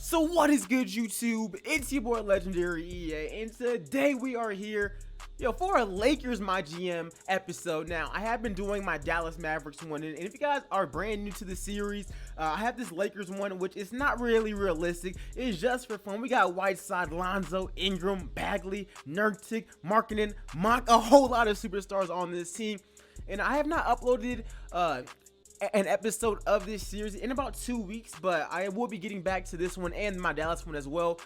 So what is good, YouTube? It's your boy Legendary EA, and today we are here, for a Lakers My GM episode. Now, I have been doing my Dallas Mavericks one, and if you guys are brand new to the series, I have this Lakers one, which is not really realistic. It's just for fun. We got Whiteside, Lonzo, Ingram, Bagley, Nurkic, Markkanen, Mock, a whole lot of superstars on this team, and I have not uploaded an episode of this series in about 2 weeks, but I will be getting back to this one and my Dallas one as well.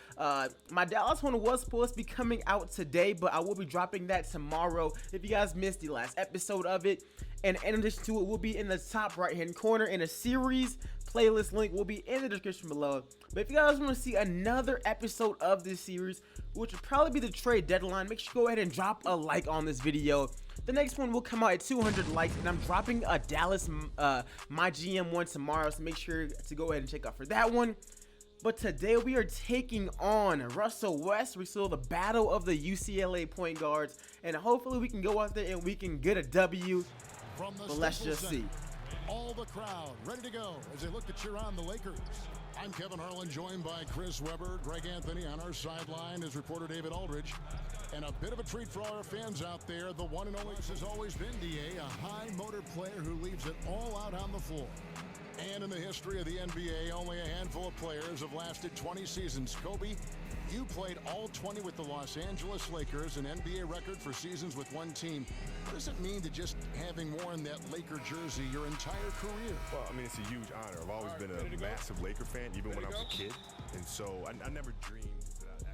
My Dallas one was supposed to be coming out today, but I will be dropping that tomorrow if you guys missed the last episode of it. And in addition to it, will be in the top right hand corner, in a series playlist link will be in the description below. But if you guys want to see another episode of this series, which will probably be the trade deadline, make sure you go ahead and drop a like on this video. The next one will come out at 200 likes, and I'm dropping a Dallas My GM one tomorrow, so make sure to go ahead and check out for that one. But today we are taking on Russell West. We saw the battle of the UCLA point guards, and hopefully we can go out there and we can get a W. But let's just see. All the crowd ready to go as they look to cheer on the Lakers. I'm Kevin Harlan, joined by Chris Webber, Greg Anthony. On our sideline is reporter David Aldridge. And a bit of a treat for all our fans out there. The one and only has always been DA, a high motor player who leaves it all out on the floor. And in the history of the NBA, only a handful of players have lasted 20 seasons. Kobe, you played all 20 with the Los Angeles Lakers, an NBA record for seasons with one team. What does it mean to just having more in that Laker jersey your entire career? Well, I mean, it's a huge honor. I've always been a massive Laker fan, even when I was a kid. And so I never dreamed.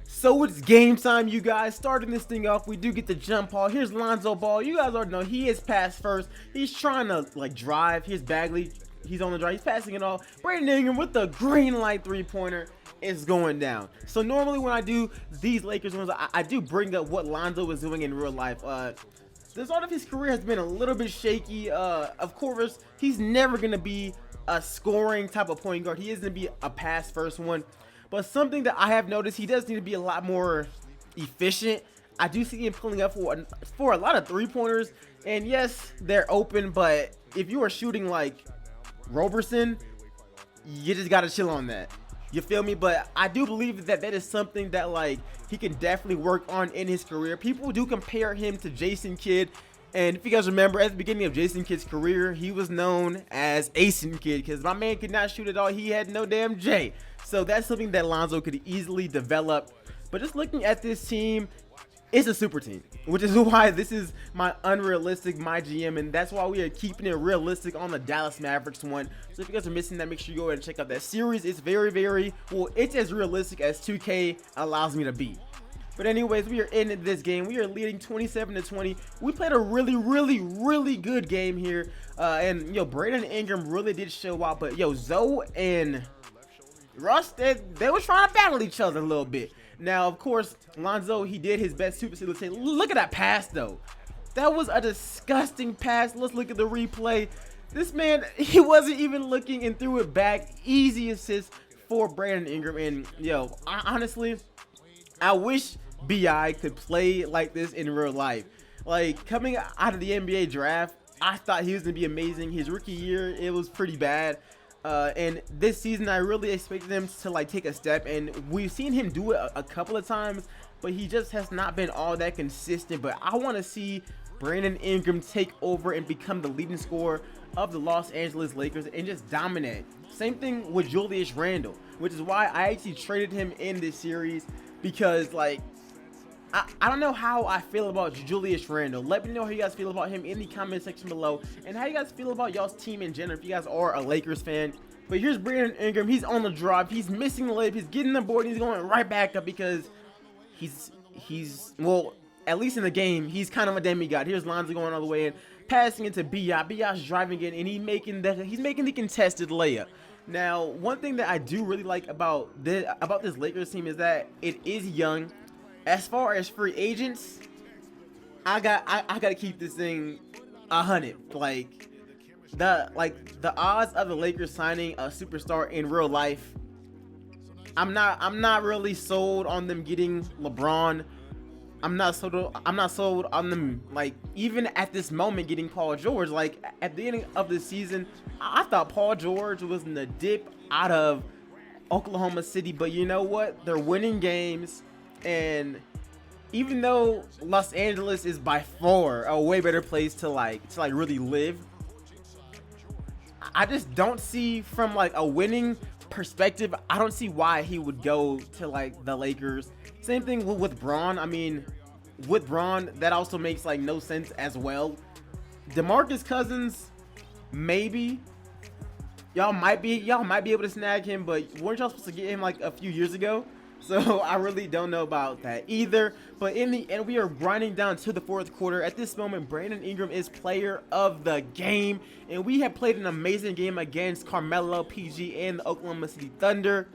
So it's game time, you guys. Starting this thing off, we do get the jump ball. Here's Lonzo Ball. You guys already know he is pass first. He's trying to drive. Here's Bagley. He's on the drive. He's passing it all. Brandon Ingram with the green light three-pointer is going down. So normally when I do these Lakers ones, I do bring up what Lonzo was doing in real life. The start of his career has been a little bit shaky. Of course, he's never going to be a scoring type of point guard. He is going to be a pass first one. But something that I have noticed, he does need to be a lot more efficient. I do see him pulling up for a lot of three-pointers. And yes, they're open, but if you are shooting like Roberson, you just got to chill on that. You feel me? But I do believe that is something that he can definitely work on in his career. People do compare him to Jason Kidd. And if you guys remember, at the beginning of Jason Kidd's career, he was known as Asin Kidd because my man could not shoot at all. He had no damn J. So that's something that Lonzo could easily develop. But just looking at this team, it's a super team, which is why this is my unrealistic My GM, and that's why we are keeping it realistic on the Dallas Mavericks one. So if you guys are missing that, make sure you go ahead and check out that series. It's it's as realistic as 2K allows me to be. But anyways, we are in this game. We are leading 27-20. We played a really good game here. And Brandon Ingram really did show out. But Zoe and Russ, they were trying to battle each other a little bit. Now, of course, Lonzo, he did his best to facilitate. Look at that pass, though. That was a disgusting pass. Let's look at the replay. This man, he wasn't even looking and threw it back. Easy assist for Brandon Ingram. And, honestly, I wish B.I. could play like this in real life. Coming out of the NBA draft, I thought he was going to be amazing. His rookie year, it was pretty bad. And this season, I really expected him to take a step, and we've seen him do it a couple of times, but he just has not been all that consistent. But I want to see Brandon Ingram take over and become the leading scorer of the Los Angeles Lakers and just dominate. Same thing with Julius Randle, which is why I actually traded him in this series, because I don't know how I feel about Julius Randle. Let me know how you guys feel about him in the comment section below, and how you guys feel about y'all's team in general if you guys are a Lakers fan. But here's Brandon Ingram. He's on the drive. He's missing the layup. He's getting the board. He's going right back up because well, at least in the game, he's kind of a demigod. Here's Lonzo going all the way in, passing into B.I. B.I.'s driving in, and he's making the contested layup. Now, one thing that I do really like about this Lakers team is that it is young. As far as free agents, I gotta keep this thing 100. The odds of the Lakers signing a superstar in real life, I'm not really sold on them getting LeBron. I'm not sold on them, even at this moment, getting Paul George. At the end of the season, I thought Paul George was in the dip out of Oklahoma City, but you know what? They're winning games, and even though Los Angeles is by far a way better place to like really live, I just don't see, from like a winning perspective, I don't see why he would go to like the Lakers. Same thing with Braun. I mean, with Braun, that also makes like no sense as well. DeMarcus Cousins, maybe y'all might be able to snag him, but weren't y'all supposed to get him like a few years ago? So I really don't know about that either. But in the end, we are grinding down to the fourth quarter. At this moment, Brandon Ingram is player of the game, and we have played an amazing game against Carmelo, PG, and the Oklahoma City Thunder.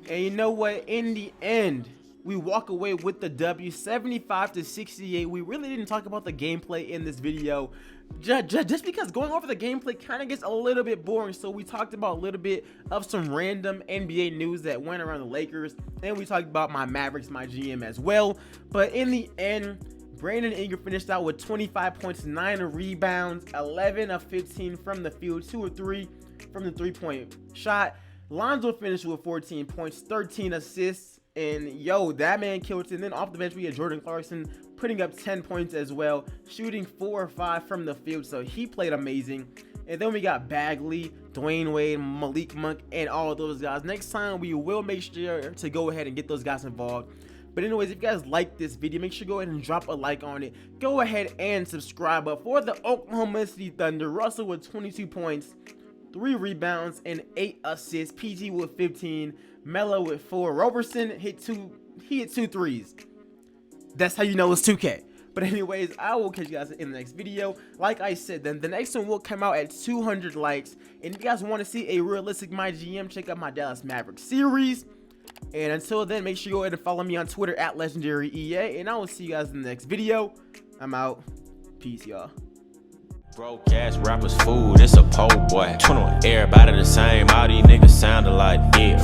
And you know what? In the end, we walk away with the W, 75-68. We really didn't talk about the gameplay in this video, just because going over the gameplay kind of gets a little bit boring. So we talked about a little bit of some random NBA news that went around the Lakers, and we talked about my Mavericks, my GM as well. But in the end, Brandon Ingram finished out with 25 points, 9 rebounds, 11 of 15 from the field, 2 of 3 from the three-point shot. Lonzo finished with 14 points, 13 assists, and yo, that man killed it. And then off the bench, we had Jordan Clarkson putting up 10 points as well, shooting 4 or 5 from the field, so he played amazing. And then we got Bagley, Dwayne Wade, Malik Monk, and all of those guys. Next time, we will make sure to go ahead and get those guys involved. But anyways, if you guys like this video, make sure to go ahead and drop a like on it. Go ahead and subscribe. But for the Oklahoma City Thunder, Russell with 22 points, 3 rebounds, and 8 assists. PG with 15, Melo with 4. Roberson hit 2 threes. That's how you know it's 2K. But anyways, I will catch you guys in the next video. Like I said, then the next one will come out at 200 likes. And if you guys want to see a realistic MyGM, check out my Dallas Mavericks series. And until then, make sure you go ahead and follow me on Twitter at LegendaryEA. And I will see you guys in the next video. I'm out. Peace, y'all. Broke ass rappers food, it's a po' boy. Everybody the same, all these niggas sound alike. Yeah,